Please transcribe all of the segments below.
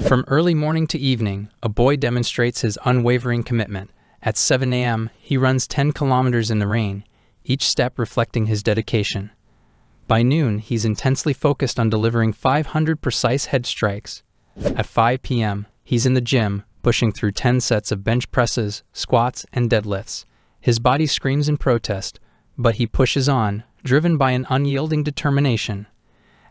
From early morning to evening, a boy demonstrates his unwavering commitment. At 7 a.m., he runs 10 kilometers in the rain, each step reflecting his dedication. By noon, he's intensely focused on delivering 500 precise head strikes. At 5 p.m., he's in the gym, pushing through 10 sets of bench presses, squats, and deadlifts. His body screams in protest, but he pushes on, driven by an unyielding determination.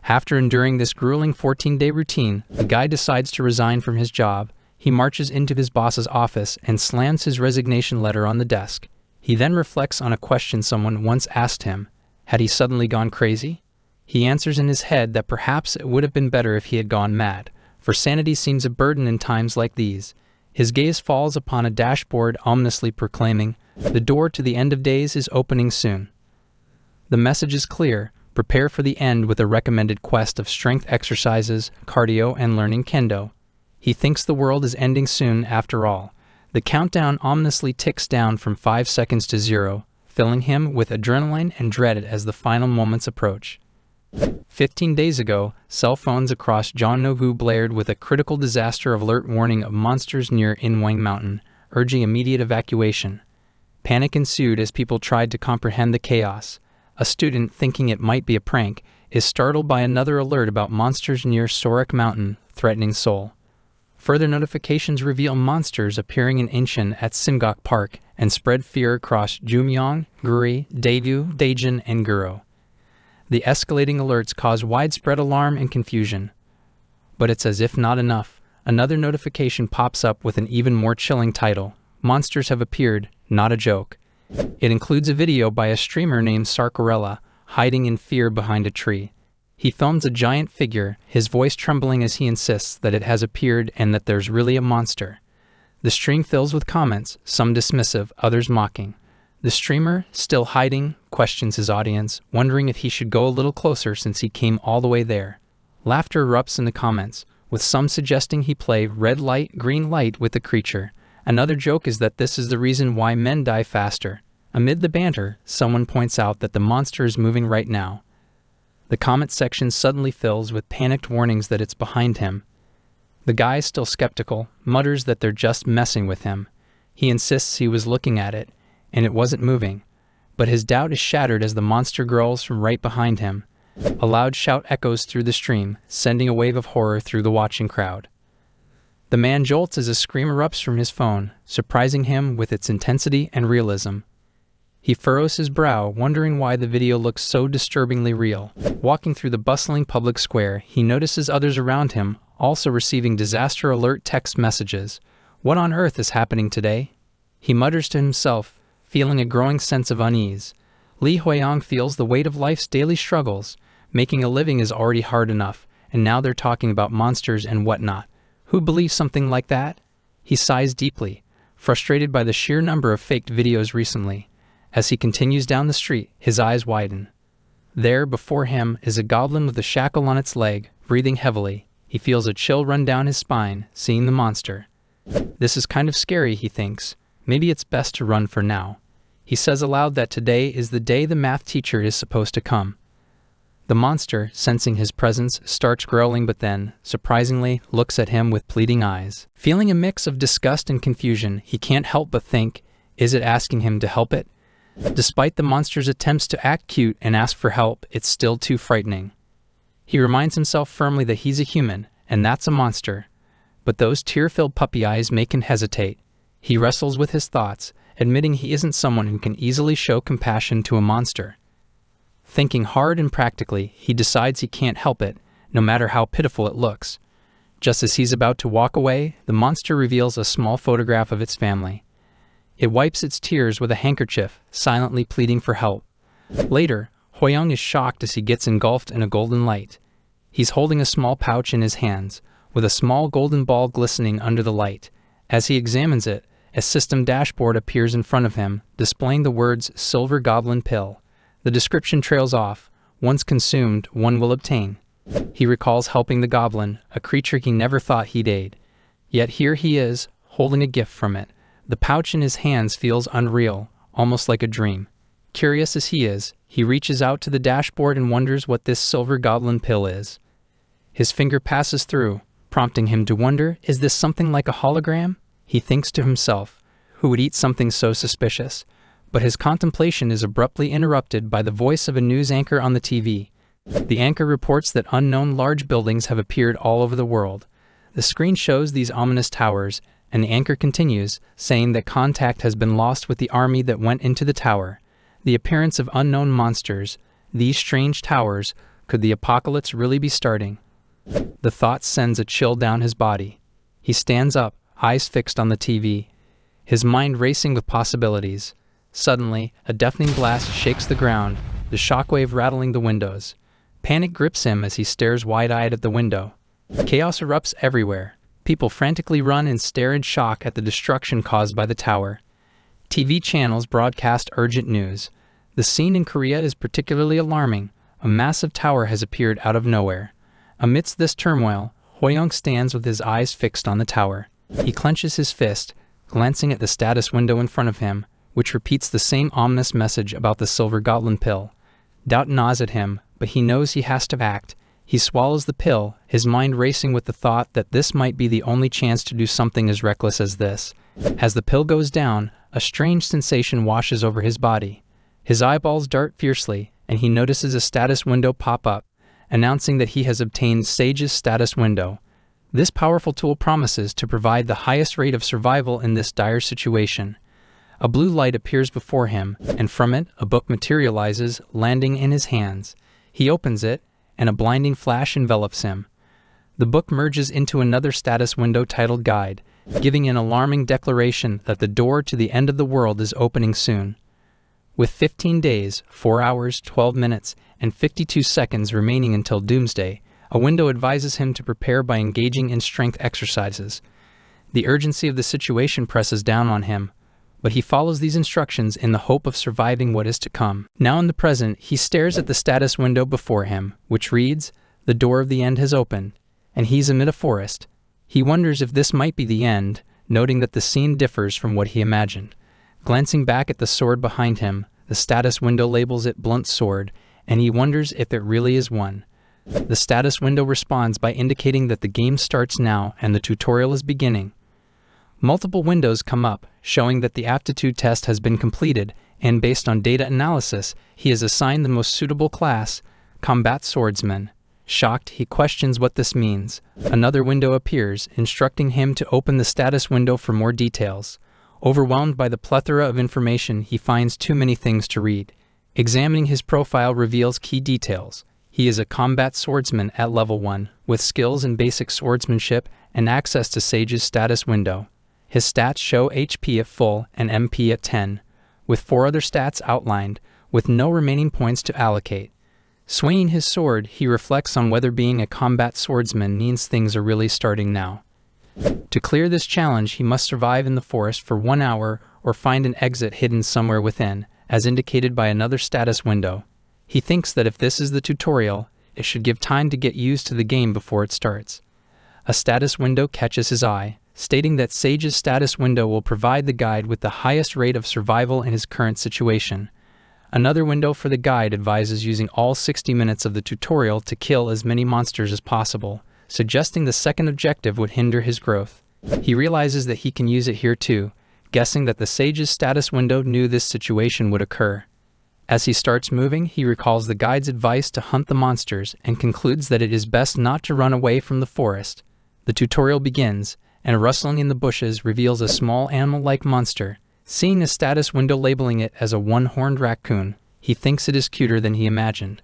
After enduring this grueling 14-day routine, the guy decides to resign from his job. He marches into his boss's office and slams his resignation letter on the desk. He then reflects on a question someone once asked him. Had he suddenly gone crazy? He answers in his head that perhaps it would have been better if he had gone mad, for sanity seems a burden in times like these. His gaze falls upon a dashboard ominously proclaiming, "The door to the end of days is opening soon." The message is clear. Prepare for the end with a recommended quest of strength exercises, cardio, and learning kendo. He thinks the world is ending soon after all. The countdown ominously ticks down from 5 seconds to 0, filling him with adrenaline and dread as the final moments approach. 15 days ago, cell phones across Jonnogu blared with a critical disaster alert warning of monsters near Inwang Mountain, urging immediate evacuation. Panic ensued as people tried to comprehend the chaos. A student, thinking it might be a prank, is startled by another alert about monsters near Sorak Mountain, threatening Seoul. Further notifications reveal monsters appearing in Incheon at Simgok Park and spread fear across Jumyong, Guri, Daegu, Daejeon, and Guro. The escalating alerts cause widespread alarm and confusion. But it's as if not enough. Another notification pops up with an even more chilling title. Monsters have appeared, not a joke. It includes a video by a streamer named Sarkorella, hiding in fear behind a tree. He films a giant figure, his voice trembling as he insists that it has appeared and that there's really a monster. The stream fills with comments, some dismissive, others mocking. The streamer, still hiding, questions his audience, wondering if he should go a little closer since he came all the way there. Laughter erupts in the comments, with some suggesting he play red light, green light with the creature. Another joke is that this is the reason why men die faster. Amid the banter, someone points out that the monster is moving right now. The comment section suddenly fills with panicked warnings that it's behind him. The guy is still skeptical, mutters that they're just messing with him. He insists he was looking at it, and it wasn't moving. But his doubt is shattered as the monster growls from right behind him. A loud shout echoes through the stream, sending a wave of horror through the watching crowd. The man jolts as a scream erupts from his phone, surprising him with its intensity and realism. He furrows his brow, wondering why the video looks so disturbingly real. Walking through the bustling public square, he notices others around him, also receiving disaster alert text messages. What on earth is happening today? He mutters to himself, feeling a growing sense of unease. Lee Hoyong feels the weight of life's daily struggles. Making a living is already hard enough, and now they're talking about monsters and whatnot. Who believes something like that? He sighs deeply, frustrated by the sheer number of faked videos recently. As he continues down the street, his eyes widen. There, before him, is a goblin with a shackle on its leg, breathing heavily. He feels a chill run down his spine, seeing the monster. This is kind of scary, he thinks. Maybe it's best to run for now. He says aloud that today is the day the math teacher is supposed to come. The monster, sensing his presence, starts growling but then, surprisingly, looks at him with pleading eyes. Feeling a mix of disgust and confusion, he can't help but think, is it asking him to help it? Despite the monster's attempts to act cute and ask for help, it's still too frightening. He reminds himself firmly that he's a human, and that's a monster. But those tear-filled puppy eyes make him hesitate. He wrestles with his thoughts, admitting he isn't someone who can easily show compassion to a monster. Thinking hard and practically, he decides he can't help it, no matter how pitiful it looks. Just as he's about to walk away, the monster reveals a small photograph of its family. It wipes its tears with a handkerchief, silently pleading for help. Later, Hoyong is shocked as he gets engulfed in a golden light. He's holding a small pouch in his hands, with a small golden ball glistening under the light. As he examines it, a system dashboard appears in front of him, displaying the words "Silver Goblin Pill." The description trails off. Once consumed, one will obtain. He recalls helping the goblin, a creature he never thought he'd aid. Yet here he is, holding a gift from it. The pouch in his hands feels unreal, almost like a dream. Curious as he is, he reaches out to the dashboard and wonders what this silver goblin pill is. His finger passes through, prompting him to wonder, is this something like a hologram? He thinks to himself, who would eat something so suspicious? But his contemplation is abruptly interrupted by the voice of a news anchor on the TV. The anchor reports that unknown large buildings have appeared all over the world. The screen shows these ominous towers, and the anchor continues, saying that contact has been lost with the army that went into the tower. The appearance of unknown monsters, these strange towers, could the apocalypse really be starting? The thought sends a chill down his body. He stands up, eyes fixed on the TV, his mind racing with possibilities. Suddenly, a deafening blast shakes the ground, the shockwave rattling the windows. Panic grips him as he stares wide-eyed at the window. Chaos erupts everywhere. People frantically run and stare in shock at the destruction caused by the tower. TV channels broadcast urgent news. The scene in Korea is particularly alarming. A massive tower has appeared out of nowhere. Amidst this turmoil, Hoyoung stands with his eyes fixed on the tower. He clenches his fist, glancing at the status window in front of him, which repeats the same ominous message about the silver Goblin pill. Doubt gnaws at him, but he knows he has to act. He swallows the pill, his mind racing with the thought that this might be the only chance to do something as reckless as this. As the pill goes down, a strange sensation washes over his body. His eyeballs dart fiercely, and he notices a status window pop up, announcing that he has obtained Sage's status window. This powerful tool promises to provide the highest rate of survival in this dire situation. A blue light appears before him, and from it, a book materializes, landing in his hands. He opens it, and a blinding flash envelops him. The book merges into another status window titled Guide, giving an alarming declaration that the door to the end of the world is opening soon. With 15 days, 4 hours, 12 minutes, and 52 seconds remaining until doomsday, a window advises him to prepare by engaging in strength exercises. The urgency of the situation presses down on him, but he follows these instructions in the hope of surviving what is to come. Now in the present, he stares at the status window before him, which reads, "The door of the end has opened," and he's amid a forest. He wonders if this might be the end, noting that the scene differs from what he imagined. Glancing back at the sword behind him, the status window labels it Blunt Sword, and he wonders if it really is one. The status window responds by indicating that the game starts now and the tutorial is beginning. Multiple windows come up, showing that the aptitude test has been completed, and based on data analysis, he is assigned the most suitable class, Combat Swordsman. Shocked, he questions what this means. Another window appears, instructing him to open the status window for more details. Overwhelmed by the plethora of information, he finds too many things to read. Examining his profile reveals key details. He is a combat swordsman at level 1, with skills in basic swordsmanship and access to Sage's status window. His stats show HP at full and MP at 10, with 4 other stats outlined, with no remaining points to allocate. Swinging his sword, he reflects on whether being a combat swordsman means things are really starting now. To clear this challenge, he must survive in the forest for 1 hour or find an exit hidden somewhere within, as indicated by another status window. He thinks that if this is the tutorial, it should give time to get used to the game before it starts. A status window catches his eye, stating that Sage's status window will provide the guide with the highest rate of survival in his current situation. Another window for the guide advises using all 60 minutes of the tutorial to kill as many monsters as possible, suggesting the second objective would hinder his growth. He realizes that he can use it here too, guessing that the Sage's status window knew this situation would occur. As he starts moving, he recalls the guide's advice to hunt the monsters and concludes that it is best not to run away from the forest. The tutorial begins, and a rustling in the bushes reveals a small animal-like monster. Seeing the status window labeling it as a one-horned raccoon, he thinks it is cuter than he imagined.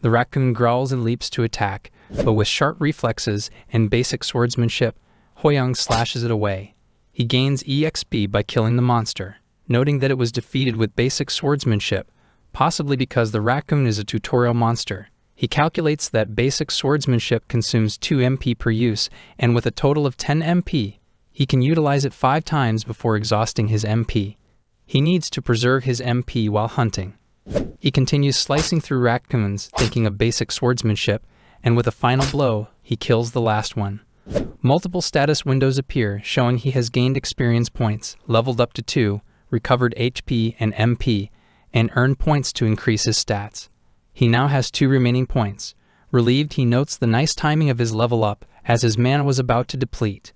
The raccoon growls and leaps to attack, but with sharp reflexes and basic swordsmanship, Hoyoung slashes it away. He gains EXP by killing the monster, noting that it was defeated with basic swordsmanship, possibly because the raccoon is a tutorial monster. He calculates that basic swordsmanship consumes 2 MP per use, and with a total of 10 MP, he can utilize it 5 times before exhausting his MP. He needs to preserve his MP while hunting. He continues slicing through raccoons, thinking of basic swordsmanship, and with a final blow, he kills the last one. Multiple status windows appear, showing he has gained experience points, leveled up to 2, recovered HP and MP, and earned points to increase his stats. He now has 2 remaining points. Relieved, he notes the nice timing of his level up, as his mana was about to deplete.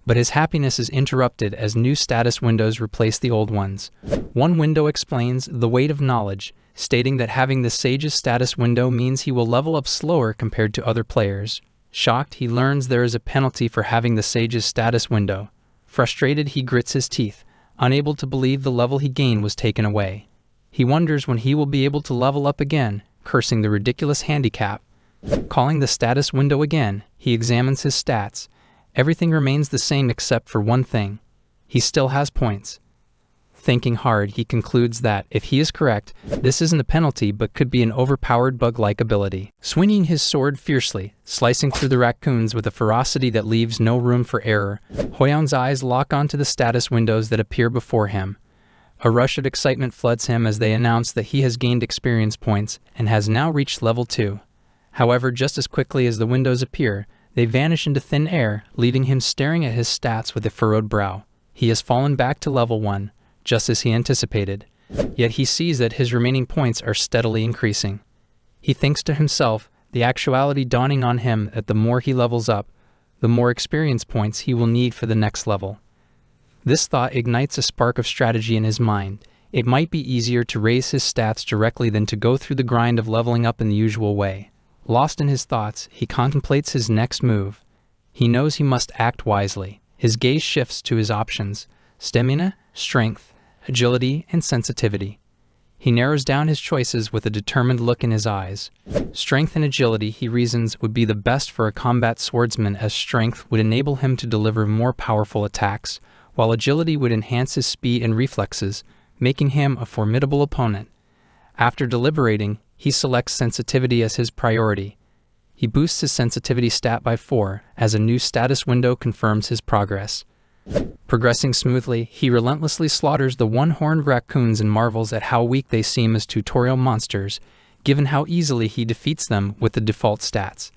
But his happiness is interrupted as new status windows replace the old ones. One window explains the weight of knowledge, stating that having the Sage's status window means he will level up slower compared to other players. Shocked, he learns there is a penalty for having the Sage's status window. Frustrated, he grits his teeth, unable to believe the level he gained was taken away. He wonders when he will be able to level up again, cursing the ridiculous handicap. Calling the status window again, he examines his stats. Everything remains the same except for one thing. He still has points. Thinking hard, he concludes that, if he is correct, this isn't a penalty but could be an overpowered bug-like ability. Swinging his sword fiercely, slicing through the raccoons with a ferocity that leaves no room for error, Hoyoung's eyes lock onto the status windows that appear before him. A rush of excitement floods him as they announce that he has gained experience points and has now reached level 2. However, just as quickly as the windows appear, they vanish into thin air, leaving him staring at his stats with a furrowed brow. He has fallen back to level 1, just as he anticipated, yet he sees that his remaining points are steadily increasing. He thinks to himself, the actuality dawning on him that the more he levels up, the more experience points he will need for the next level. This thought ignites a spark of strategy in his mind. It might be easier to raise his stats directly than to go through the grind of leveling up in the usual way. Lost in his thoughts, he contemplates his next move. He knows he must act wisely. His gaze shifts to his options: stamina, strength, agility, and sensitivity. He narrows down his choices with a determined look in his eyes. Strength and agility, he reasons, would be the best for a combat swordsman, as strength would enable him to deliver more powerful attacks, while agility would enhance his speed and reflexes, making him a formidable opponent. After deliberating, he selects sensitivity as his priority. He boosts his sensitivity stat by 4, as a new status window confirms his progress. Progressing smoothly, he relentlessly slaughters the one-horned raccoons and marvels at how weak they seem as tutorial monsters, given how easily he defeats them with the default stats.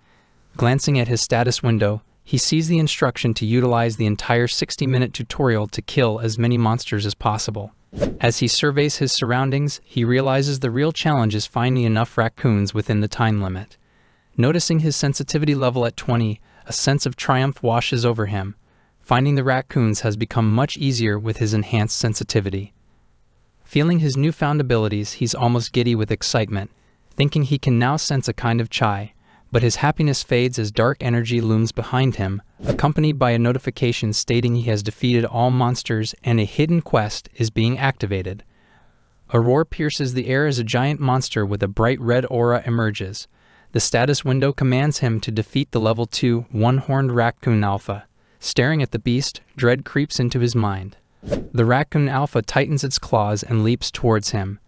Glancing at his status window, he sees the instruction to utilize the entire 60-minute tutorial to kill as many monsters as possible. As he surveys his surroundings, he realizes the real challenge is finding enough raccoons within the time limit. Noticing his sensitivity level at 20, a sense of triumph washes over him. Finding the raccoons has become much easier with his enhanced sensitivity. Feeling his newfound abilities, he's almost giddy with excitement, thinking he can now sense a kind of chai. But his happiness fades as dark energy looms behind him, accompanied by a notification stating he has defeated all monsters and a hidden quest is being activated. A roar pierces the air as a giant monster with a bright red aura emerges. The status window commands him to defeat the level 2 one-horned raccoon alpha. Staring at the beast, dread creeps into his mind. The raccoon alpha tightens its claws and leaps towards him.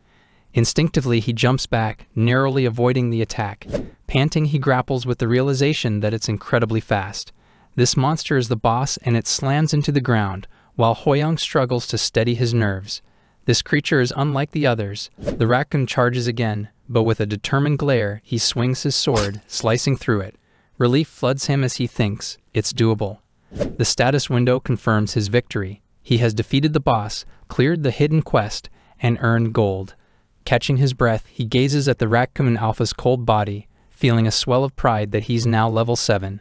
Instinctively, he jumps back, narrowly avoiding the attack. Panting, he grapples with the realization that it's incredibly fast. This monster is the boss, and it slams into the ground, while Hoyoung struggles to steady his nerves. This creature is unlike the others. The raccoon charges again, but with a determined glare, he swings his sword, slicing through it. Relief floods him as he thinks, it's doable. The status window confirms his victory. He has defeated the boss, cleared the hidden quest, and earned gold. Catching his breath, he gazes at the raccoon alpha's cold body, feeling a swell of pride that he's now level 7.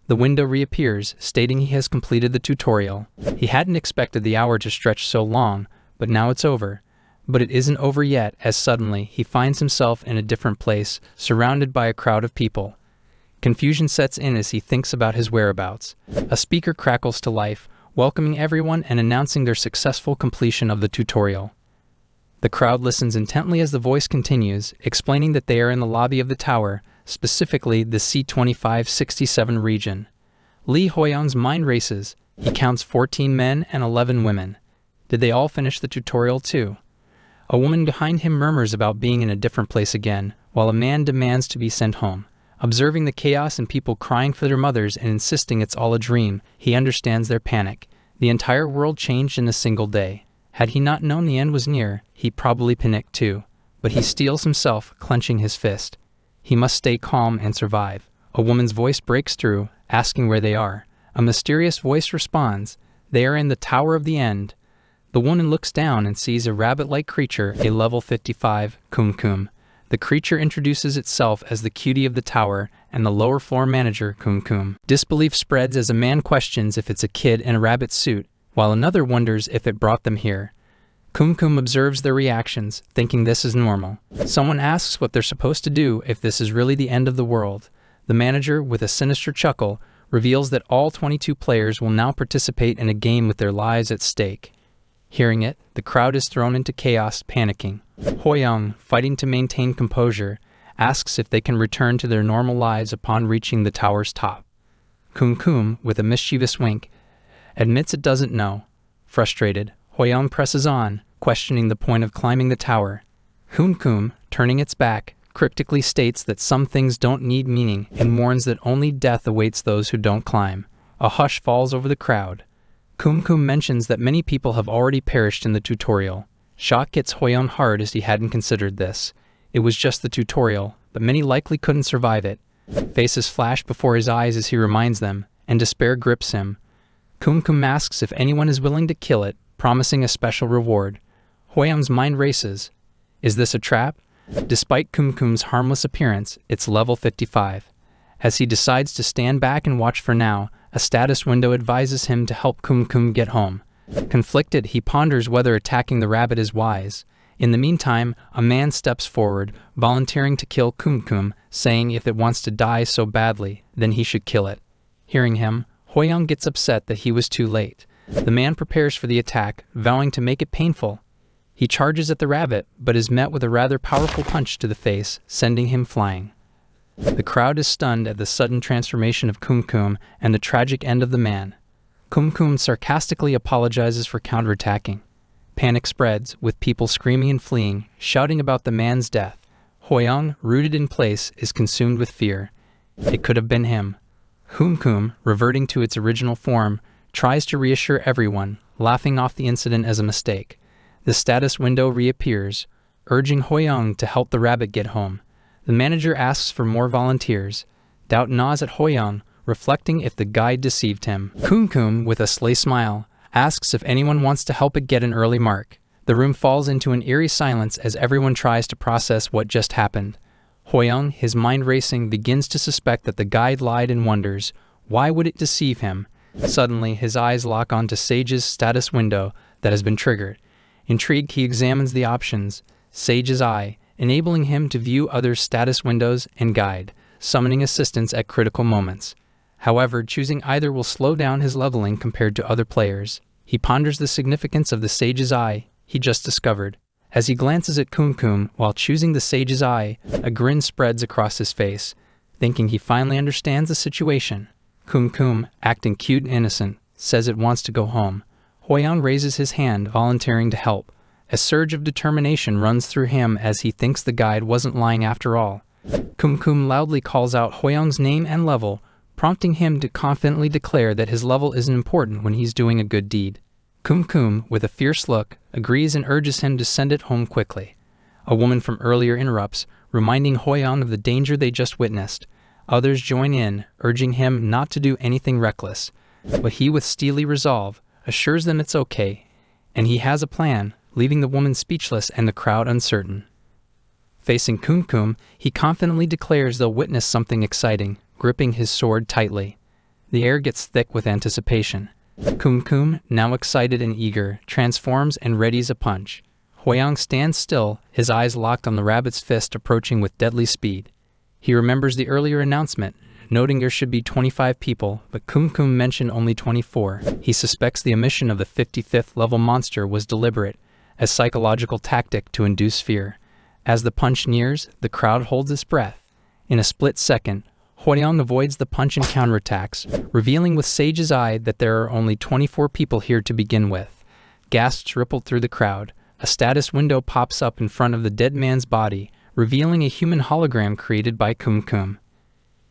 The window reappears, stating he has completed the tutorial. He hadn't expected the hour to stretch so long, but now it's over. But it isn't over yet, as suddenly he finds himself in a different place, surrounded by a crowd of people. Confusion sets in as he thinks about his whereabouts. A speaker crackles to life, welcoming everyone and announcing their successful completion of the tutorial. The crowd listens intently as the voice continues, explaining that they are in the lobby of the tower, specifically the C2567 region. Lee Hoyoung's mind races. He counts 14 men and 11 women. Did they all finish the tutorial too? A woman behind him murmurs about being in a different place again, while a man demands to be sent home. Observing the chaos and people crying for their mothers and insisting it's all a dream, he understands their panic. The entire world changed in a single day. Had he not known the end was near, he'd probably panic too. But he steels himself, clenching his fist. He must stay calm and survive. A woman's voice breaks through, asking where they are. A mysterious voice responds, "They are in the Tower of the End." The woman looks down and sees a rabbit-like creature, a level 55, Kum Kum. The creature introduces itself as the cutie of the tower and the lower floor manager, Kum. Disbelief spreads as a man questions if it's a kid in a rabbit suit, while another wonders if it brought them here. Kum observes their reactions, thinking this is normal. Someone asks what they're supposed to do if this is really the end of the world. The manager, with a sinister chuckle, reveals that all 22 players will now participate in a game with their lives at stake. Hearing it, the crowd is thrown into chaos, panicking. Hoyoung, fighting to maintain composure, asks if they can return to their normal lives upon reaching the tower's top. Kum, with a mischievous wink, admits it doesn't know. Frustrated, Hoyoung presses on, questioning the point of climbing the tower. Kum, turning its back, cryptically states that some things don't need meaning and warns that only death awaits those who don't climb. A hush falls over the crowd. Kum mentions that many people have already perished in the tutorial. Shock hits Hoyoung hard as he hadn't considered this. It was just the tutorial, but many likely couldn't survive it. Faces flash before his eyes as he reminds them, and despair grips him. Kum asks if anyone is willing to kill it, promising a special reward. Hoyoung's mind races. Is this a trap? Despite Kum's harmless appearance, it's level 55. As he decides to stand back and watch for now, a status window advises him to help Kum get home. Conflicted, he ponders whether attacking the rabbit is wise. In the meantime, a man steps forward, volunteering to kill Kum, saying if it wants to die so badly, then he should kill it. Hearing him, Hoyoung gets upset that he was too late. The man prepares for the attack, vowing to make it painful. He charges at the rabbit, but is met with a rather powerful punch to the face, sending him flying. The crowd is stunned at the sudden transformation of Kum and the tragic end of the man. Kum sarcastically apologizes for counterattacking. Panic spreads, with people screaming and fleeing, shouting about the man's death. Hoyoung, rooted in place, is consumed with fear. It could have been him. Kum, reverting to its original form, tries to reassure everyone, laughing off the incident as a mistake. The status window reappears, urging Hoyoung to help the rabbit get home. The manager asks for more volunteers. Doubt gnaws at Hoyoung, reflecting if the guide deceived him. Kum, with a sly smile, asks if anyone wants to help it get an early mark. The room falls into an eerie silence as everyone tries to process what just happened. Hoyoung, his mind racing, begins to suspect that the guide lied and wonders, why would it deceive him? Suddenly, his eyes lock onto Sage's status window that has been triggered. Intrigued, he examines the options. Sage's Eye, enabling him to view others' status windows and guide, summoning assistance at critical moments. However, choosing either will slow down his leveling compared to other players. He ponders the significance of the Sage's Eye he just discovered. As he glances at Kum while choosing the Sage's Eye, a grin spreads across his face, thinking he finally understands the situation. Kum, acting cute and innocent, says it wants to go home. Hoyoung raises his hand, volunteering to help. A surge of determination runs through him as he thinks the guide wasn't lying after all. Kum loudly calls out Hoyoung's name and level, prompting him to confidently declare that his level isn't important when he's doing a good deed. Kum, with a fierce look, agrees and urges him to send it home quickly. A woman from earlier interrupts, reminding Hoyoung of the danger they just witnessed. Others join in, urging him not to do anything reckless. But he, with steely resolve, assures them it's okay, and he has a plan, leaving the woman speechless and the crowd uncertain. Facing Kum, he confidently declares they'll witness something exciting, gripping his sword tightly. The air gets thick with anticipation. Kum, now excited and eager, transforms and readies a punch. Hoyoung stands still, his eyes locked on the rabbit's fist approaching with deadly speed. He remembers the earlier announcement, noting there should be 25 people, but Kum mentioned only 24. He suspects the omission of the 55th level monster was deliberate, a psychological tactic to induce fear. As the punch nears, the crowd holds its breath. In a split second, Hoyoung avoids the punch and counterattacks, revealing with Sage's Eye that there are only 24 people here to begin with. Gasps rippled through the crowd. A status window pops up in front of the dead man's body, revealing a human hologram created by Kum.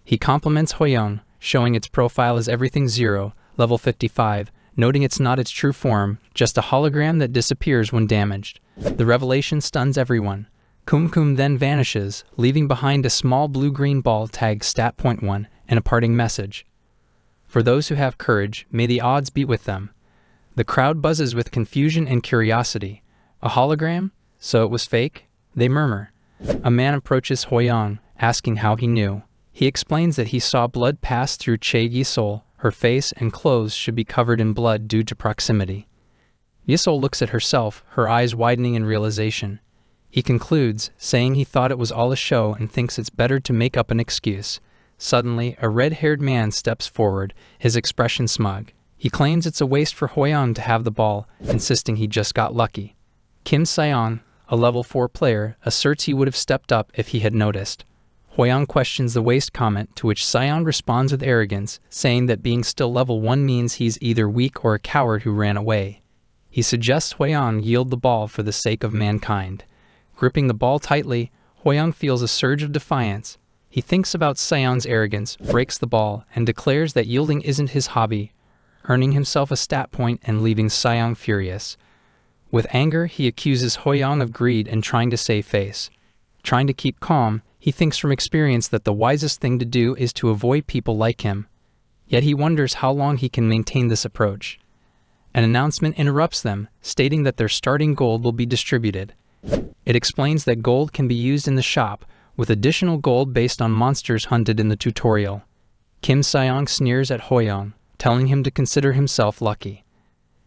He compliments Hoyoung, showing its profile as everything 0, level 55, noting it's not its true form, just a hologram that disappears when damaged. The revelation stuns everyone. Kum then vanishes, leaving behind a small blue-green ball tagged stat.1 and a parting message. For those who have courage, may the odds be with them. The crowd buzzes with confusion and curiosity. A hologram? So it was fake? They murmur. A man approaches Hoyang, asking how he knew. He explains that he saw blood pass through Che Yisol. Her face and clothes should be covered in blood due to proximity. Yisol looks at herself, her eyes widening in realization. He concludes, saying he thought it was all a show and thinks it's better to make up an excuse. Suddenly, a red-haired man steps forward, his expression smug. He claims it's a waste for Hoyang to have the ball, insisting he just got lucky. Kim Seong, a level 4 player, asserts he would have stepped up if he had noticed. Hoyang questions the waste comment, to which Seong responds with arrogance, saying that being still level 1 means he's either weak or a coward who ran away. He suggests Hoyang yield the ball for the sake of mankind. Gripping the ball tightly, Hoyang feels a surge of defiance. He thinks about Seong's arrogance, breaks the ball, and declares that yielding isn't his hobby, earning himself a stat point and leaving Seong furious. With anger, he accuses Hoyang of greed and trying to save face. Trying to keep calm, he thinks from experience that the wisest thing to do is to avoid people like him. Yet he wonders how long he can maintain this approach. An announcement interrupts them, stating that their starting gold will be distributed. It explains that gold can be used in the shop, with additional gold based on monsters hunted in the tutorial. Kim Seong sneers at Hoyang, telling him to consider himself lucky.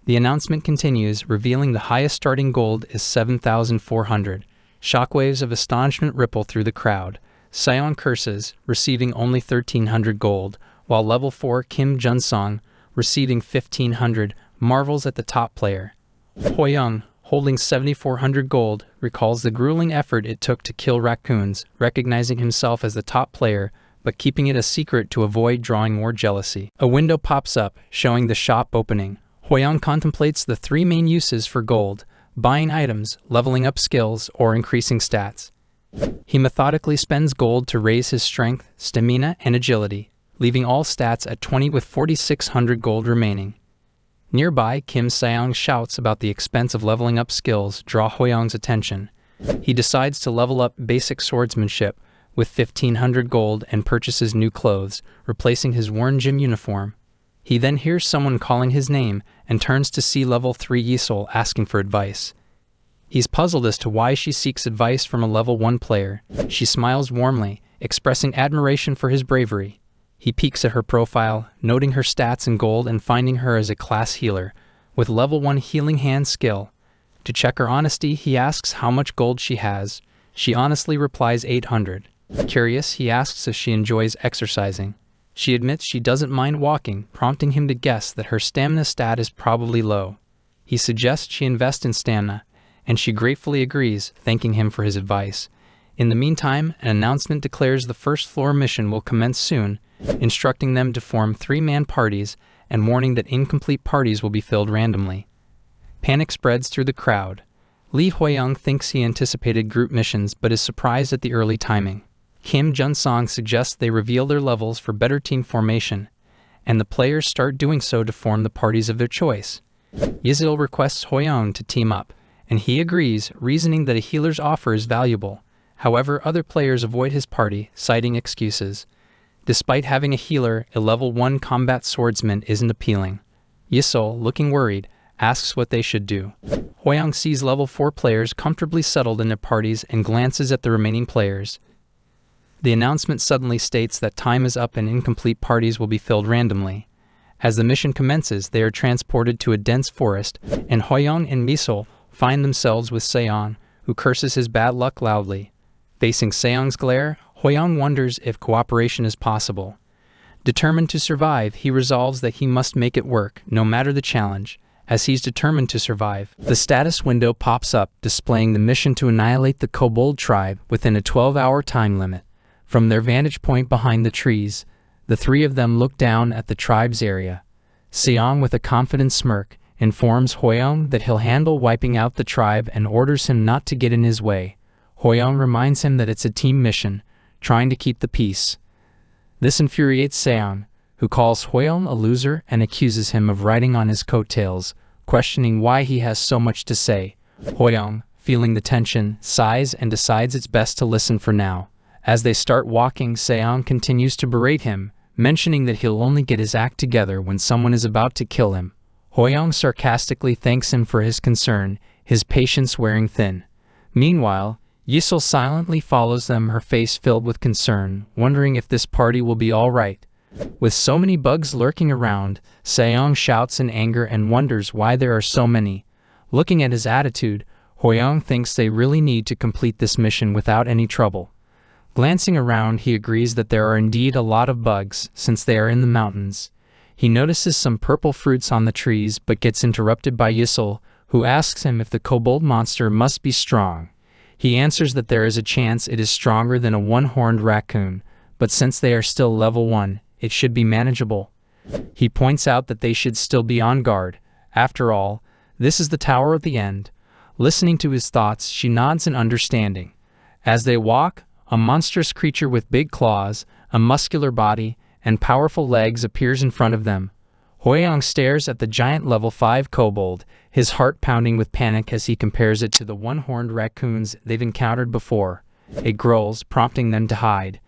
The announcement continues, revealing the highest starting gold is 7,400. Shockwaves of astonishment ripple through the crowd. Seong curses, receiving only 1,300 gold, while level 4 Kim Junsong, receiving 1,500, marvels at the top player. Hoyang, holding 7,400 gold, recalls the grueling effort it took to kill raccoons, recognizing himself as the top player, but keeping it a secret to avoid drawing more jealousy. A window pops up, showing the shop opening. Hoyang contemplates the 3 main uses for gold: buying items, leveling up skills, or increasing stats. He methodically spends gold to raise his strength, stamina, and agility, leaving all stats at 20 with 4,600 gold remaining. Nearby, Kim Seong shouts about the expense of leveling up skills draw Hoyang's attention. He decides to level up basic swordsmanship with 1,500 gold and purchases new clothes, replacing his worn gym uniform. He then hears someone calling his name and turns to see level 3 Yisol asking for advice. He's puzzled as to why she seeks advice from a level 1 player. She smiles warmly, expressing admiration for his bravery. He peeks at her profile, noting her stats in gold and finding her as a class healer, with level 1 healing hand skill. To check her honesty, he asks how much gold she has. She honestly replies 800. Curious, he asks if she enjoys exercising. She admits she doesn't mind walking, prompting him to guess that her stamina stat is probably low. He suggests she invest in stamina, and she gratefully agrees, thanking him for his advice. In the meantime, an announcement declares the first floor mission will commence soon, instructing them to form 3-man parties and warning that incomplete parties will be filled randomly. Panic spreads through the crowd. Lee Hoyang thinks he anticipated group missions but is surprised at the early timing. Kim Junsong suggests they reveal their levels for better team formation, and the players start doing so to form the parties of their choice. Yizil requests Hoyang to team up, and he agrees, reasoning that a healer's offer is valuable. However, other players avoid his party, citing excuses. Despite having a healer, a level 1 combat swordsman isn't appealing. Yisol, looking worried, asks what they should do. Hoyang sees level 4 players comfortably settled in their parties and glances at the remaining players. The announcement suddenly states that time is up and incomplete parties will be filled randomly. As the mission commences, they are transported to a dense forest, and Hoyang and Misol find themselves with Seong, who curses his bad luck loudly. Facing Seong's glare, Hoyang wonders if cooperation is possible. Determined to survive, he resolves that he must make it work, no matter the challenge. As he's determined to survive, the status window pops up, displaying the mission to annihilate the Kobold tribe within a 12-hour time limit. From their vantage point behind the trees, the 3 of them look down at the tribe's area. Seong, with a confident smirk, informs Hoyang that he'll handle wiping out the tribe and orders him not to get in his way. Hoyang reminds him that it's a team mission, trying to keep the peace. This infuriates Seong, who calls Hoyang a loser and accuses him of riding on his coattails, questioning why he has so much to say. Hoyang, feeling the tension, sighs and decides it's best to listen for now. As they start walking, Seong continues to berate him, mentioning that he'll only get his act together when someone is about to kill him. Hoyang sarcastically thanks him for his concern, his patience wearing thin. Meanwhile, Yisul silently follows them, her face filled with concern, wondering if this party will be all right. With so many bugs lurking around, Seong shouts in anger and wonders why there are so many. Looking at his attitude, Hwoyoung thinks they really need to complete this mission without any trouble. Glancing around, he agrees that there are indeed a lot of bugs, since they are in the mountains. He notices some purple fruits on the trees but gets interrupted by Yisul, who asks him if the kobold monster must be strong. He answers that there is a chance it is stronger than a one-horned raccoon, but since they are still level 1, it should be manageable. He points out that they should still be on guard. After all, this is the Tower of the End. Listening to his thoughts, she nods in understanding. As they walk, a monstrous creature with big claws, a muscular body, and powerful legs appears in front of them. Hwoyoung stares at the giant level 5 kobold, his heart pounding with panic as he compares it to the one-horned raccoons they've encountered before. It growls, prompting them to hide.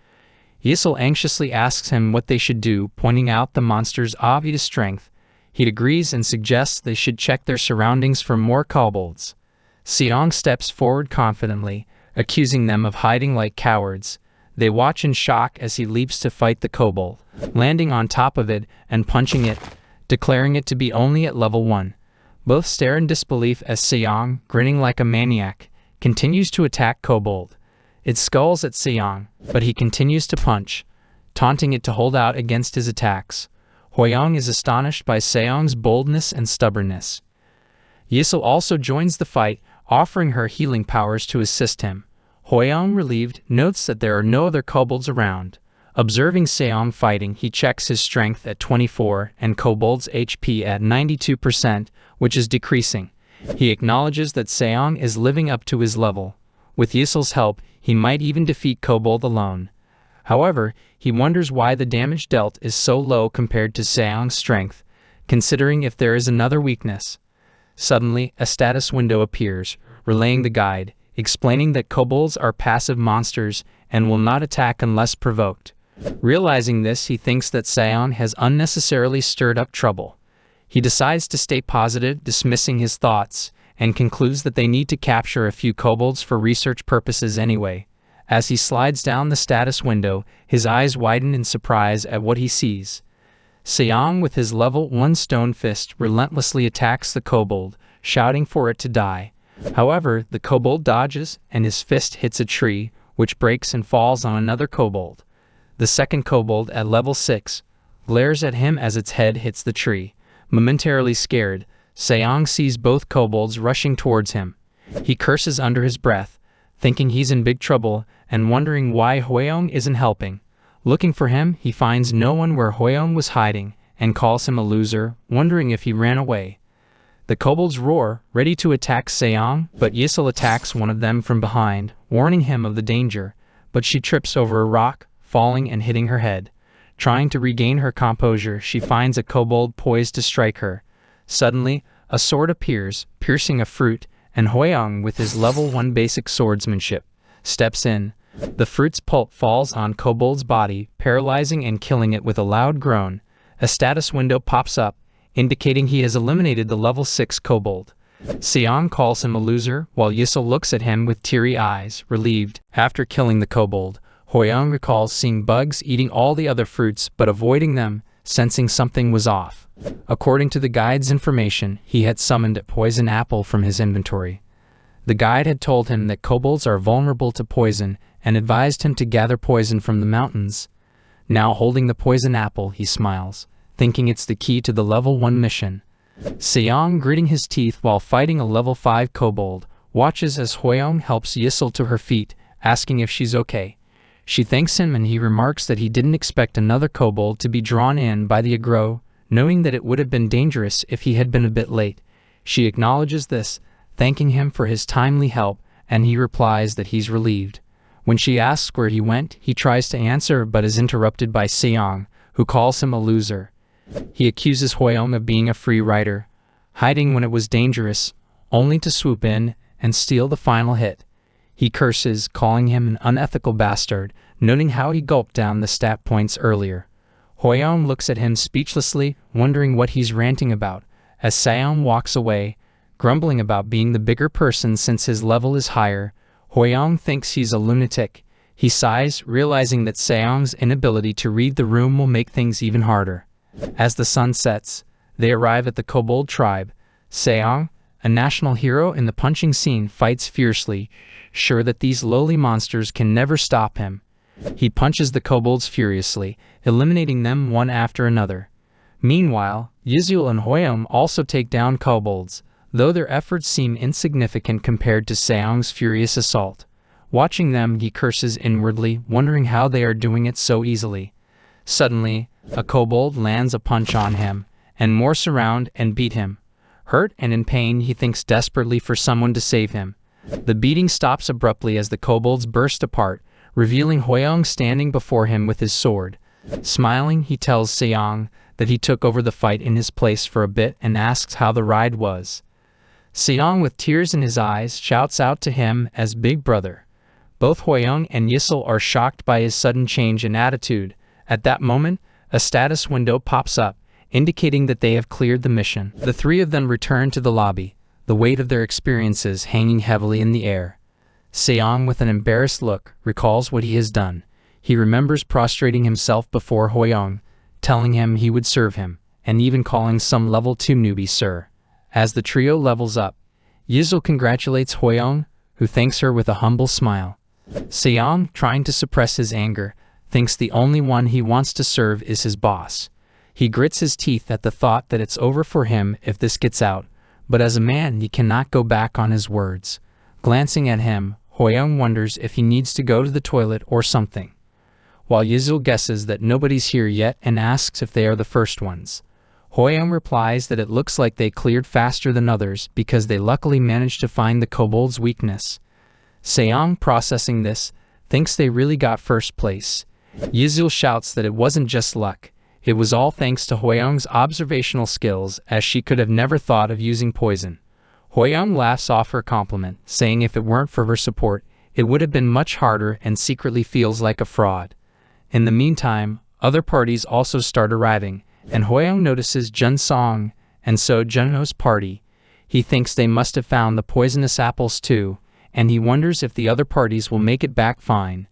Yisul anxiously asks him what they should do, pointing out the monster's obvious strength. He agrees and suggests they should check their surroundings for more kobolds. Seong steps forward confidently, accusing them of hiding like cowards. They watch in shock as he leaps to fight the kobold, landing on top of it and punching it, declaring it to be only at level 1. Both stare in disbelief as Seong, grinning like a maniac, continues to attack kobold. It skulls at Seong, but he continues to punch, taunting it to hold out against his attacks. Hwoyoung is astonished by Seong's boldness and stubbornness. Yisul also joins the fight, offering her healing powers to assist him. Hwoyoung, relieved, notes that there are no other kobolds around. Observing Seong fighting, he checks his strength at 24 and kobold's HP at 92%, which is decreasing. He acknowledges that Seong is living up to his level. With Yisul's help, he might even defeat kobold alone. However, he wonders why the damage dealt is so low compared to Seong's strength, considering if there is another weakness. Suddenly, a status window appears, relaying the guide, explaining that kobolds are passive monsters and will not attack unless provoked. Realizing this, he thinks that Seong has unnecessarily stirred up trouble. He decides to stay positive, dismissing his thoughts, and concludes that they need to capture a few kobolds for research purposes anyway. As he slides down the status window, his eyes widen in surprise at what he sees. Seong, with his level 1 stone fist, relentlessly attacks the kobold, shouting for it to die. However, the kobold dodges, and his fist hits a tree, which breaks and falls on another kobold. The second kobold, at level 6, glares at him as its head hits the tree. Momentarily scared, Seong sees both kobolds rushing towards him. He curses under his breath, thinking he's in big trouble and wondering why Hwoyoung isn't helping. Looking for him, he finds no one where Hwoyoung was hiding and calls him a loser, wondering if he ran away. The kobolds roar, ready to attack Seong, but Yisul attacks one of them from behind, warning him of the danger, but she trips over a rock, falling and hitting her head. Trying to regain her composure, she finds a kobold poised to strike her. Suddenly, a sword appears, piercing a fruit, and Hwoyoung, with his level 1 basic swordsmanship, steps in. The fruit's pulp falls on kobold's body, paralyzing and killing it with a loud groan. A status window pops up, indicating he has eliminated the level 6 kobold. Seong calls him a loser, while Yisul looks at him with teary eyes, relieved. After killing the kobold, Hwoyoung recalls seeing bugs eating all the other fruits but avoiding them, sensing something was off. According to the guide's information, he had summoned a poison apple from his inventory. The guide had told him that kobolds are vulnerable to poison and advised him to gather poison from the mountains. Now holding the poison apple, he smiles, thinking it's the key to the level 1 mission. Seong, gritting his teeth while fighting a level 5 kobold, watches as Hwoyoung helps Yisul to her feet, asking if she's okay. She thanks him and he remarks that he didn't expect another kobold to be drawn in by the aggro, knowing that it would have been dangerous if he had been a bit late. She acknowledges this, thanking him for his timely help, and he replies that he's relieved. When she asks where he went, he tries to answer but is interrupted by Seong, who calls him a loser. He accuses Hwoyoung of being a free rider, hiding when it was dangerous, only to swoop in and steal the final hit. He curses, calling him an unethical bastard, noting how he gulped down the stat points earlier. Hwoyoung looks at him speechlessly, wondering what he's ranting about, as Seong walks away, grumbling about being the bigger person since his level is higher. Hoyoung thinks he's a lunatic. He sighs, realizing that Seong's inability to read the room will make things even harder. As the sun sets, they arrive at the kobold tribe. Seong, a national hero in the punching scene, fights fiercely, sure that these lowly monsters can never stop him. He punches the kobolds furiously, eliminating them one after another. Meanwhile, Yizul and Hoyoung also take down kobolds, though their efforts seem insignificant compared to Seong's furious assault. Watching them, he curses inwardly, wondering how they are doing it so easily. Suddenly, a kobold lands a punch on him, and more surround and beat him. Hurt and in pain, he thinks desperately for someone to save him. The beating stops abruptly as the kobolds burst apart, revealing Hoyoung standing before him with his sword. Smiling, he tells Seong that he took over the fight in his place for a bit and asks how the ride was. Seong, with tears in his eyes, shouts out to him as Big Brother. Both Hoyoung and Yisul are shocked by his sudden change in attitude. At that moment, a status window pops up, indicating that they have cleared the mission. The three of them return to the lobby, the weight of their experiences hanging heavily in the air. Seong, with an embarrassed look, recalls what he has done. He remembers prostrating himself before Hoyoung, telling him he would serve him, and even calling some level 2 newbie sir. As the trio levels up, Yizul congratulates Hoyoung, who thanks her with a humble smile. Seong, trying to suppress his anger, thinks the only one he wants to serve is his boss. He grits his teeth at the thought that it's over for him if this gets out, but as a man he cannot go back on his words. Glancing at him, Hoyoung wonders if he needs to go to the toilet or something, while Yizul guesses that nobody's here yet and asks if they are the first ones. Hoyoung replies that it looks like they cleared faster than others because they luckily managed to find the kobold's weakness. Seong, processing this, thinks they really got first place. Yizul shouts that it wasn't just luck. It was all thanks to Hoyoung's observational skills, as she could have never thought of using poison. Hoyoung laughs off her compliment, saying if it weren't for her support, it would have been much harder, and secretly feels like a fraud. In the meantime, other parties also start arriving, and Hoyoung notices Jun Song, and so Junho's party. He thinks they must have found the poisonous apples too, and he wonders if the other parties will make it back fine.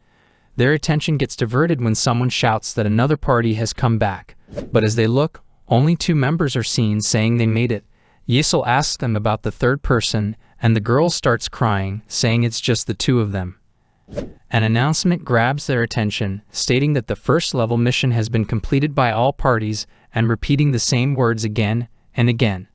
Their attention gets diverted when someone shouts that another party has come back, but as they look, only 2 members are seen, saying they made it. Yisul asks them about the third person, and the girl starts crying, saying it's just the 2 of them. An announcement grabs their attention, stating that the first level mission has been completed by all parties, and repeating the same words again and again.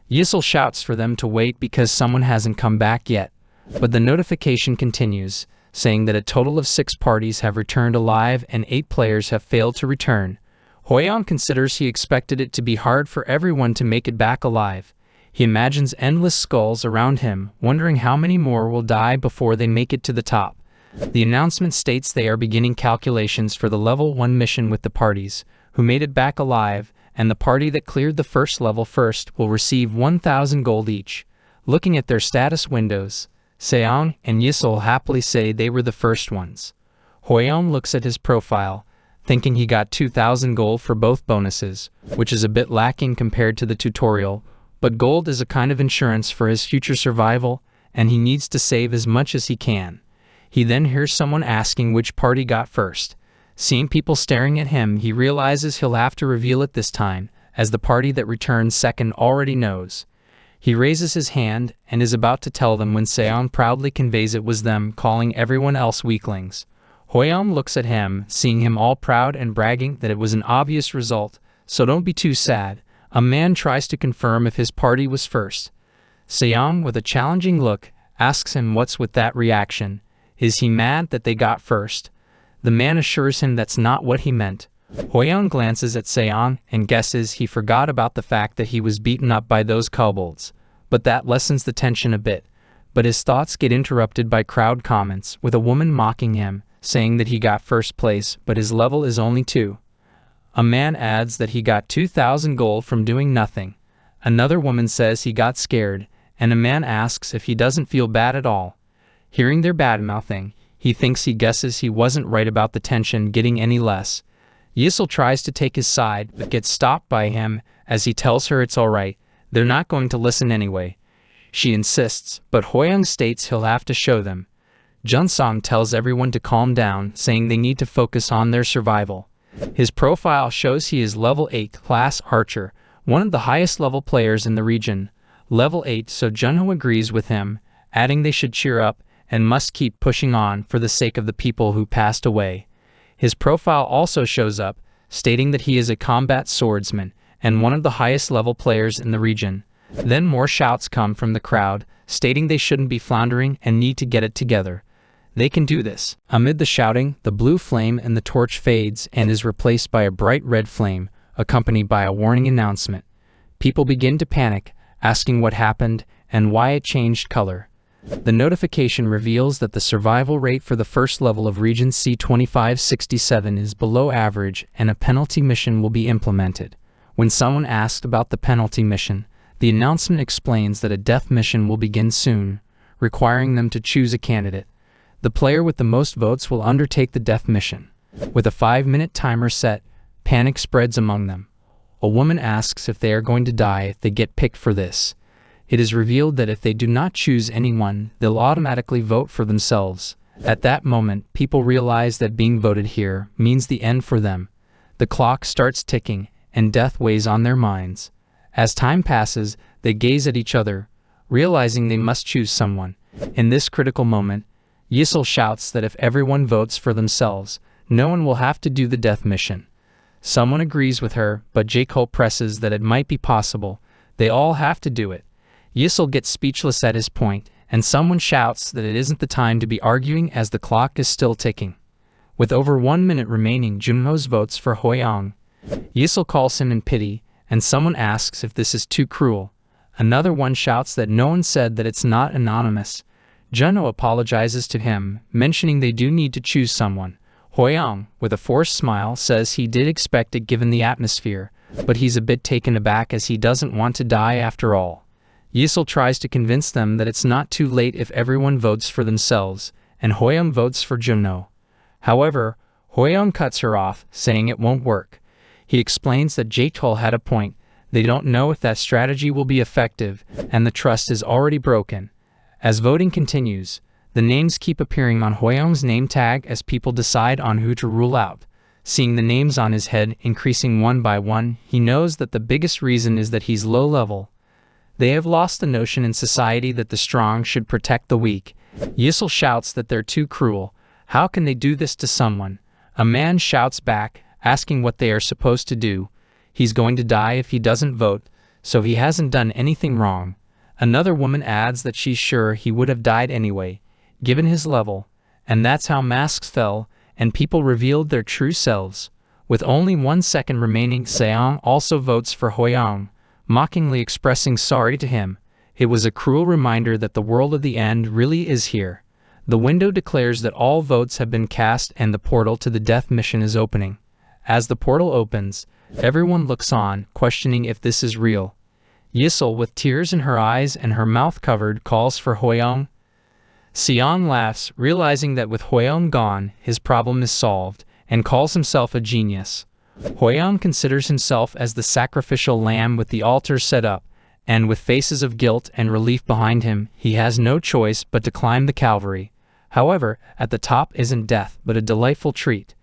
Yisul shouts for them to wait because someone hasn't come back yet, but the notification continues, saying that a total of 6 parties have returned alive and 8 players have failed to return. Hoyoung considers he expected it to be hard for everyone to make it back alive. He imagines endless skulls around him, wondering how many more will die before they make it to the top. The announcement states they are beginning calculations for the level 1 mission with the parties who made it back alive, and the party that cleared the first level first will receive 1,000 gold each. Looking at their status windows, Seong and Yisul happily say they were the first ones. Hoyoung looks at his profile, thinking he got 2,000 gold for both bonuses, which is a bit lacking compared to the tutorial, but gold is a kind of insurance for his future survival, and he needs to save as much as he can. He then hears someone asking which party got first. Seeing people staring at him, he realizes he'll have to reveal it this time, as the party that returned second already knows. He raises his hand and is about to tell them when Seong proudly conveys it was them, calling everyone else weaklings. Hoyoung looks at him, seeing him all proud and bragging that it was an obvious result, so don't be too sad. A man tries to confirm if his party was first. Seong, with a challenging look, asks him what's with that reaction. Is he mad that they got first? The man assures him that's not what he meant. Hoyoung glances at Seong and guesses he forgot about the fact that he was beaten up by those kobolds, but that lessens the tension a bit. But his thoughts get interrupted by crowd comments, with a woman mocking him, saying that he got first place but his level is only 2. A man adds that he got 2,000 gold from doing nothing. Another woman says he got scared, and a man asks if he doesn't feel bad at all. Hearing their bad-mouthing, he thinks he guesses he wasn't right about the tension getting any less. Yisul tries to take his side but gets stopped by him as he tells her it's alright, they're not going to listen anyway. She insists, but Hoyoung states he'll have to show them. Junsong tells everyone to calm down, saying they need to focus on their survival. His profile shows he is level 8 class archer, one of the highest level players in the region. Level 8, so Junho agrees with him, adding they should cheer up and must keep pushing on for the sake of the people who passed away. His profile also shows up, stating that he is a combat swordsman and one of the highest level players in the region. Then more shouts come from the crowd, stating they shouldn't be floundering and need to get it together. They can do this. Amid the shouting, the blue flame in the torch fades and is replaced by a bright red flame, accompanied by a warning announcement. People begin to panic, asking what happened and why it changed color. The notification reveals that the survival rate for the first level of Region C2567 is below average and a penalty mission will be implemented. When someone asked about the penalty mission, the announcement explains that a death mission will begin soon, requiring them to choose a candidate. The player with the most votes will undertake the death mission. With a 5-minute timer set, panic spreads among them. A woman asks if they are going to die if they get picked for this. It is revealed that if they do not choose anyone, they'll automatically vote for themselves. At that moment, people realize that being voted here means the end for them. The clock starts ticking, and death weighs on their minds. As time passes, they gaze at each other, realizing they must choose someone. In this critical moment, Yisel shouts that if everyone votes for themselves, no one will have to do the death mission. Someone agrees with her, but Jacob presses that it might be possible. They all have to do it. Yisel gets speechless at his point, and someone shouts that it isn't the time to be arguing as the clock is still ticking. With over 1 minute remaining, Junho's votes for Hoyang. Yisel calls him in pity, and someone asks if this is too cruel. Another one shouts that no one said that it's not anonymous. Junho apologizes to him, mentioning they do need to choose someone. Hoyang, with a forced smile, says he did expect it given the atmosphere, but he's a bit taken aback as he doesn't want to die after all. Yisel tries to convince them that it's not too late if everyone votes for themselves, and Hoyang votes for Junho. However, Hoyang cuts her off, saying it won't work. He explains that Jaetol had a point. They don't know if that strategy will be effective, and the trust is already broken. As voting continues, the names keep appearing on Hoyang's name tag as people decide on who to rule out. Seeing the names on his head increasing one by one, he knows that the biggest reason is that he's low level. They have lost the notion in society that the strong should protect the weak. Yisel shouts that they're too cruel. How can they do this to someone? A man shouts back, asking what they are supposed to do. He's going to die if he doesn't vote, so he hasn't done anything wrong. Another woman adds that she's sure he would have died anyway, given his level, and that's how masks fell, and people revealed their true selves. With only 1 second remaining, Seong also votes for Hoyang, mockingly expressing sorry to him. It was a cruel reminder that the world of the end really is here. The window declares that all votes have been cast and the portal to the death mission is opening. As the portal opens, everyone looks on, questioning if this is real. Yisel, with tears in her eyes and her mouth covered, calls for Hoyang. Seong laughs, realizing that with Hoyang gone, his problem is solved, and calls himself a genius. Hoyang considers himself as the sacrificial lamb with the altar set up, and with faces of guilt and relief behind him, he has no choice but to climb the Calvary. However, at the top isn't death, but a delightful treat.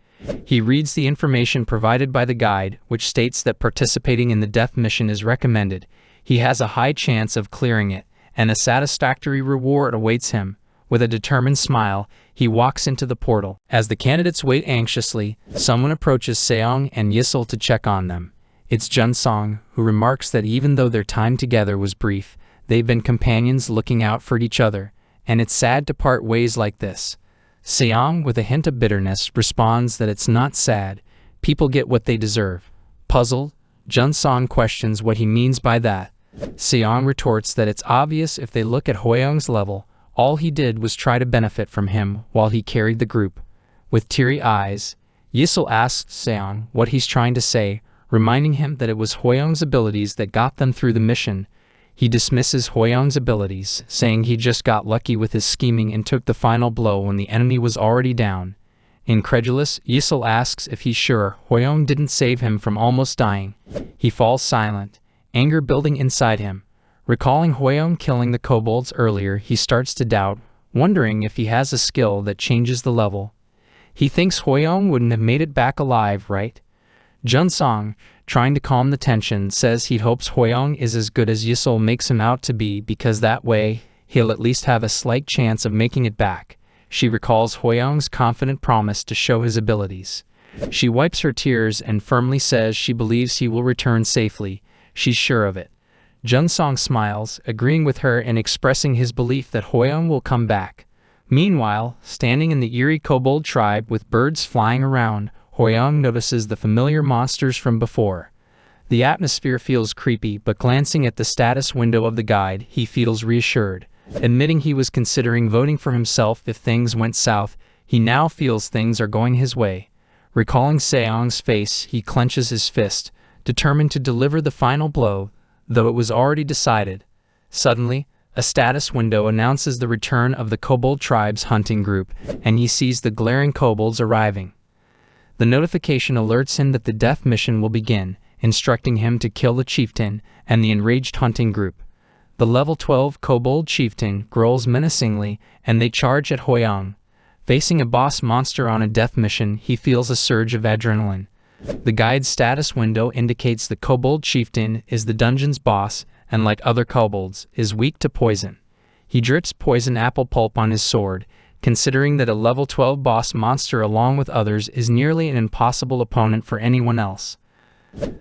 He reads the information provided by the guide, which states that participating in the death mission is recommended. He has a high chance of clearing it, and a satisfactory reward awaits him. With a determined smile, he walks into the portal. As the candidates wait anxiously, someone approaches Seong and Yisel to check on them. It's Junsong, who remarks that even though their time together was brief, they've been companions looking out for each other, and it's sad to part ways like this. Seong, with a hint of bitterness, responds that it's not sad. People get what they deserve. Puzzled, Junsong questions what he means by that. Seong retorts that it's obvious if they look at Hoyang's level. All he did was try to benefit from him while he carried the group. With teary eyes, Yisel asks Seong what he's trying to say, reminding him that it was Hoyang's abilities that got them through the mission. He dismisses Hoyang's abilities, saying he just got lucky with his scheming and took the final blow when the enemy was already down. Incredulous, Yisel asks if he's sure Hoyang didn't save him from almost dying. He falls silent, anger building inside him. Recalling Hoyang killing the kobolds earlier, he starts to doubt wondering if he has a skill that changes the level. He thinks Hwoyoung wouldn't have made it back alive, right? Junsong, trying to calm the tension, says he hopes Hwoyoung is as good as Yisol makes him out to be, because that way he'll at least have a slight chance of making it back. She recalls Hwoyoung's confident promise to show his abilities. She wipes her tears and firmly says she believes he will return safely. She's sure of it. Junsong smiles, agreeing with her and expressing his belief that Hwoyoung will come back. Meanwhile, standing in the eerie kobold tribe with birds flying around, Hwoyoung notices the familiar monsters from before. The atmosphere feels creepy, but glancing at the status window of the guide, he feels reassured. Admitting he was considering voting for himself if things went south, he now feels things are going his way. Recalling Seong's face, he clenches his fist, determined to deliver the final blow, though it was already decided. Suddenly, a status window announces the return of the kobold tribe's hunting group, and he sees the glaring kobolds arriving. The notification alerts him that the death mission will begin, instructing him to kill the chieftain and the enraged hunting group. The level 12 kobold chieftain growls menacingly, and they charge at Hwoyoung. Facing a boss monster on a death mission, he feels a surge of adrenaline. The guide's status window indicates the kobold chieftain is the dungeon's boss, and like other kobolds, is weak to poison. He drips poison apple pulp on his sword, considering that a level 12 boss monster along with others is nearly an impossible opponent for anyone else.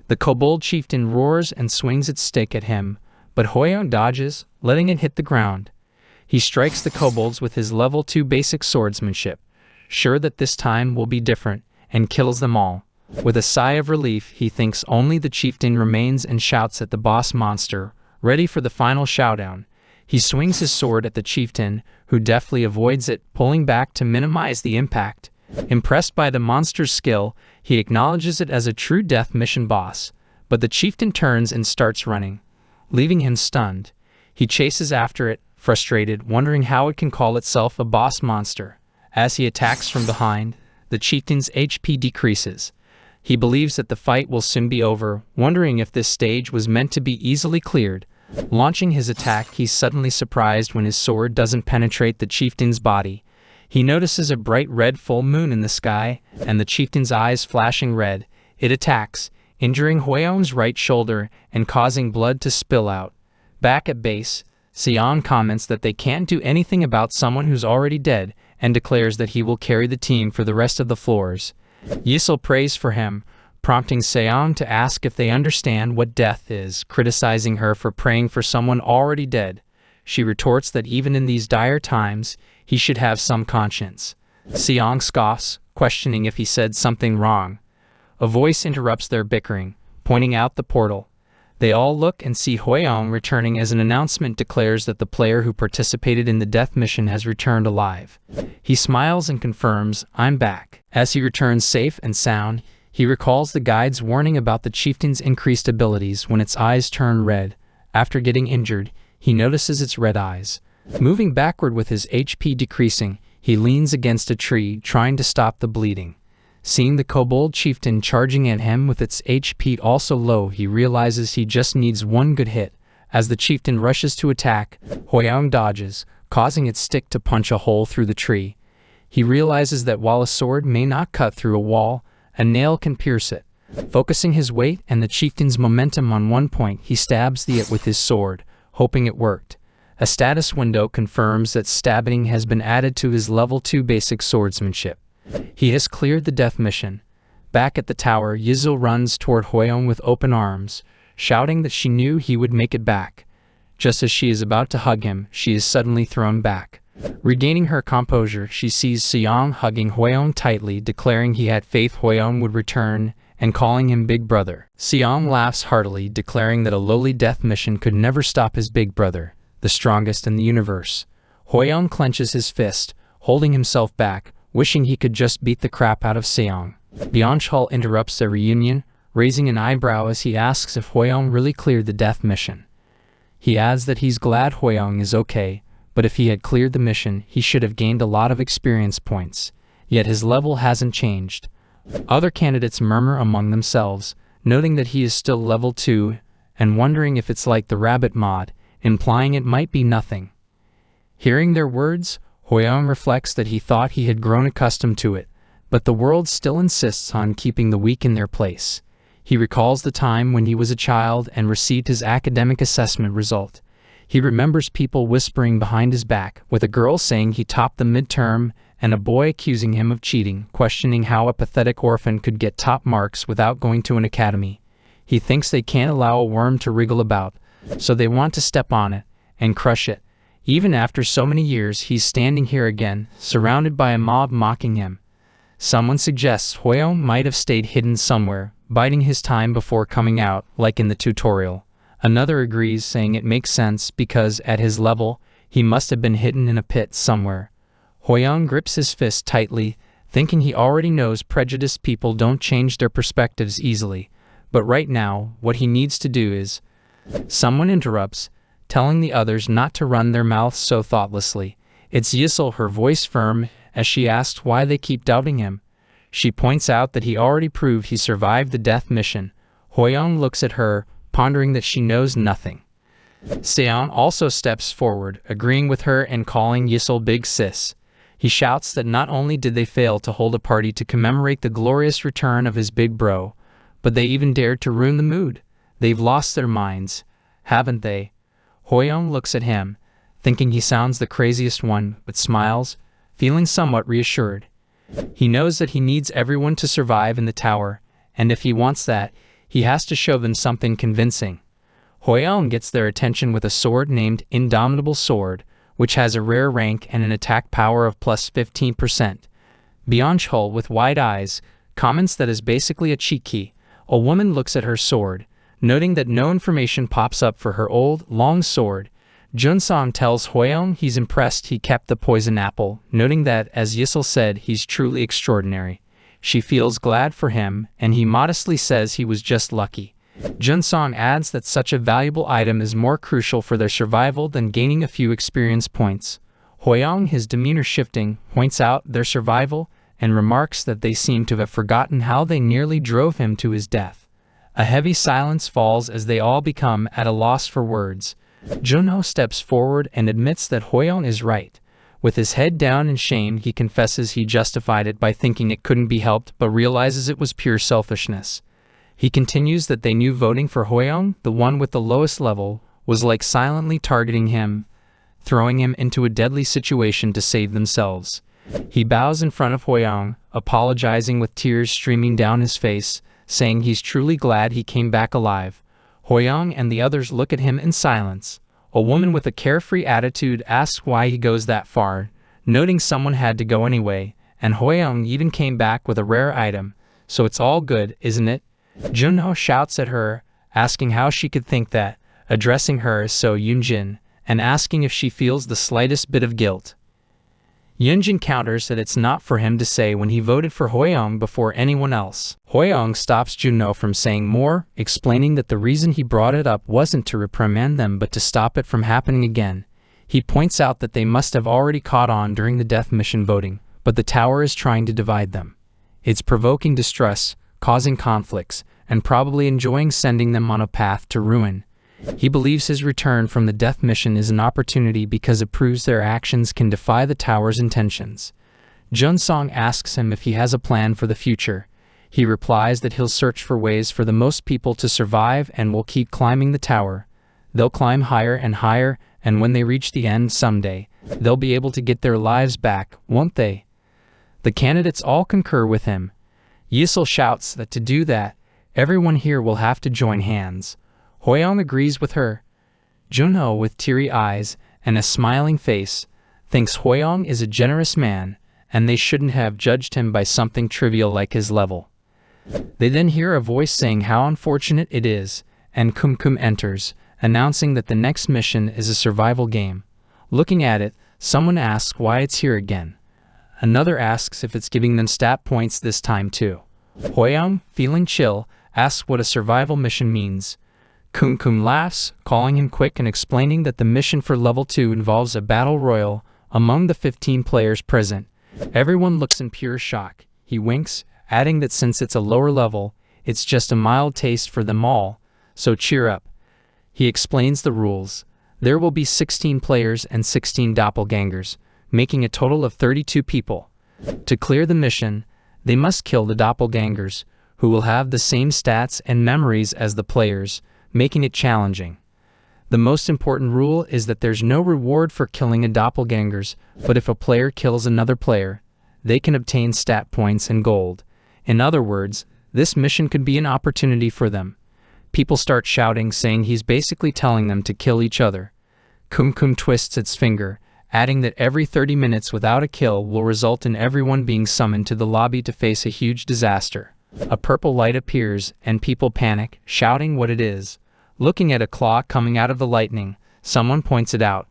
The kobold chieftain roars and swings its stick at him, but Hwoyoung dodges, letting it hit the ground. He strikes the kobolds with his level 2 basic swordsmanship, sure that this time will be different, and kills them all. With a sigh of relief, he thinks only the chieftain remains and shouts at the boss monster, ready for the final showdown. He swings his sword at the chieftain, who deftly avoids it, pulling back to minimize the impact. Impressed by the monster's skill, he acknowledges it as a true death mission boss, but the chieftain turns and starts running, leaving him stunned. He chases after it, frustrated, wondering how it can call itself a boss monster. As he attacks from behind, the chieftain's HP decreases. He believes that the fight will soon be over, wondering if this stage was meant to be easily cleared. Launching his attack, he's suddenly surprised when his sword doesn't penetrate the chieftain's body. He notices a bright red full moon in the sky, and the chieftain's eyes flashing red. It attacks, injuring Hwoyoung's right shoulder and causing blood to spill out. Back at base, Seong comments that they can't do anything about someone who's already dead, and declares that he will carry the team for the rest of the floors. Yisol prays for him, prompting Seong to ask if they understand what death is, criticizing her for praying for someone already dead. She retorts that even in these dire times, he should have some conscience. Seong scoffs, questioning if he said something wrong. A voice interrupts their bickering, pointing out the portal. They all look and see Hwoyoung returning as an announcement declares that the player who participated in the death mission has returned alive. He smiles and confirms, "I'm back." As he returns safe and sound, he recalls the guide's warning about the chieftain's increased abilities when its eyes turn red. After getting injured, he notices its red eyes. Moving backward with his HP decreasing, he leans against a tree, trying to stop the bleeding. Seeing the kobold chieftain charging at him with its HP also low, he realizes he just needs one good hit. As the chieftain rushes to attack, Hwoyoung dodges, causing its stick to punch a hole through the tree. He realizes that while a sword may not cut through a wall, a nail can pierce it. Focusing his weight and the chieftain's momentum on one point, he stabs it with his sword, hoping it worked. A status window confirms that stabbing has been added to his level 2 basic swordsmanship. He has cleared the death mission. Back at the tower, Yisol runs toward Hwoyoung with open arms, shouting that she knew he would make it back. Just as she is about to hug him, she is suddenly thrown back. Regaining her composure, she sees Seong hugging Hwoyoung tightly, declaring he had faith Hwoyoung would return, and calling him Big Brother. Seong laughs heartily, declaring that a lowly death mission could never stop his big brother, the strongest in the universe. Hwoyoung clenches his fist, holding himself back, wishing he could just beat the crap out of Seong. Byung-chul interrupts their reunion, raising an eyebrow as he asks if Hwoyoung really cleared the death mission. He adds that he's glad Hwoyoung is okay, but if he had cleared the mission, he should have gained a lot of experience points. Yet his level hasn't changed. Other candidates murmur among themselves, noting that he is still level 2, and wondering if it's like the rabbit mod, implying it might be nothing. Hearing their words, Hwoyoung reflects that he thought he had grown accustomed to it, but the world still insists on keeping the weak in their place. He recalls the time when he was a child and received his academic assessment result. He remembers people whispering behind his back, with a girl saying he topped the midterm and a boy accusing him of cheating, questioning how a pathetic orphan could get top marks without going to an academy. He thinks they can't allow a worm to wriggle about, so they want to step on it and crush it. Even after so many years, he's standing here again, surrounded by a mob mocking him. Someone suggests Hwoyoung might have stayed hidden somewhere, biding his time before coming out, like in the tutorial. Another agrees, saying it makes sense because, at his level, he must have been hidden in a pit somewhere. Hwoyoung grips his fist tightly, thinking he already knows prejudiced people don't change their perspectives easily. But right now, what he needs to do is... Someone interrupts, telling the others not to run their mouths so thoughtlessly. It's Yisel, her voice firm, as she asks why they keep doubting him. She points out that he already proved he survived the death mission. Hwoyoung looks at her, pondering that she knows nothing. Seon also steps forward, agreeing with her and calling Yisel Big Sis. He shouts that not only did they fail to hold a party to commemorate the glorious return of his big bro, but they even dared to ruin the mood. They've lost their minds, haven't they? Hwoyoung looks at him, thinking he sounds the craziest one, but smiles, feeling somewhat reassured. He knows that he needs everyone to survive in the tower, and if he wants that, he has to show them something convincing. Hwoyoung gets their attention with a sword named Indomitable Sword, which has a rare rank and an attack power of plus 15%. Byung-chul, with wide eyes, comments that is basically a cheat key. A woman looks at her sword, noting that no information pops up for her old, long sword. Junsong tells Hwoyoung he's impressed he kept the poison apple, noting that, as Yisel said, he's truly extraordinary. She feels glad for him, and he modestly says he was just lucky. Junsong adds that such a valuable item is more crucial for their survival than gaining a few experience points. Hwoyoung, his demeanor shifting, points out their survival and remarks that they seem to have forgotten how they nearly drove him to his death. A heavy silence falls as they all become at a loss for words. Junho steps forward and admits that Hwoyoung is right. With his head down in shame, he confesses he justified it by thinking it couldn't be helped, but realizes it was pure selfishness. He continues that they knew voting for Hwoyoung, the one with the lowest level, was like silently targeting him, throwing him into a deadly situation to save themselves. He bows in front of Hwoyoung, apologizing with tears streaming down his face, saying he's truly glad he came back alive. Hwoyoung and the others look at him in silence. A woman with a carefree attitude asks why he goes that far, noting someone had to go anyway, and Hwoyoung even came back with a rare item, so it's all good, isn't it? Junho shouts at her, asking how she could think that, addressing her as So Yoonjin, and asking if she feels the slightest bit of guilt. Yoonjin counters that it's not for him to say when he voted for Hwoyoung before anyone else. Hwoyoung stops Junho from saying more, explaining that the reason he brought it up wasn't to reprimand them but to stop it from happening again. He points out that they must have already caught on during the death mission voting, but the tower is trying to divide them. It's provoking distress, causing conflicts, and probably enjoying sending them on a path to ruin. He believes his return from the death mission is an opportunity because it proves their actions can defy the tower's intentions. Junsong asks him if he has a plan for the future. He replies that he'll search for ways for the most people to survive and will keep climbing the tower. They'll climb higher and higher, and when they reach the end someday, they'll be able to get their lives back, won't they? The candidates all concur with him. Yisel shouts that to do that, everyone here will have to join hands. Hwoyoung agrees with her. Junho, with teary eyes and a smiling face, thinks Hwoyoung is a generous man, and they shouldn't have judged him by something trivial like his level. They then hear a voice saying how unfortunate it is, and Kumkum enters, announcing that the next mission is a survival game. Looking at it, someone asks why it's here again. Another asks if it's giving them stat points this time too. Hwoyoung, feeling chill, asks what a survival mission means. Kumkum laughs, calling him quick and explaining that the mission for level 2 involves a battle royal among the 15 players present. Everyone looks in pure shock. He winks, adding that since it's a lower level, it's just a mild taste for them all, so cheer up. He explains the rules. There will be 16 players and 16 doppelgangers. making a total of 32 people. To clear the mission, they must kill the doppelgangers, who will have the same stats and memories as the players, making it challenging. The most important rule is that there's no reward for killing a doppelgangers, but if a player kills another player, they can obtain stat points and gold. In other words, this mission could be an opportunity for them. People start shouting, saying he's basically telling them to kill each other. Kum twists its finger, adding that every 30 minutes without a kill will result in everyone being summoned to the lobby to face a huge disaster. A purple light appears, and people panic, shouting what it is. Looking at a claw coming out of the lightning, someone points it out.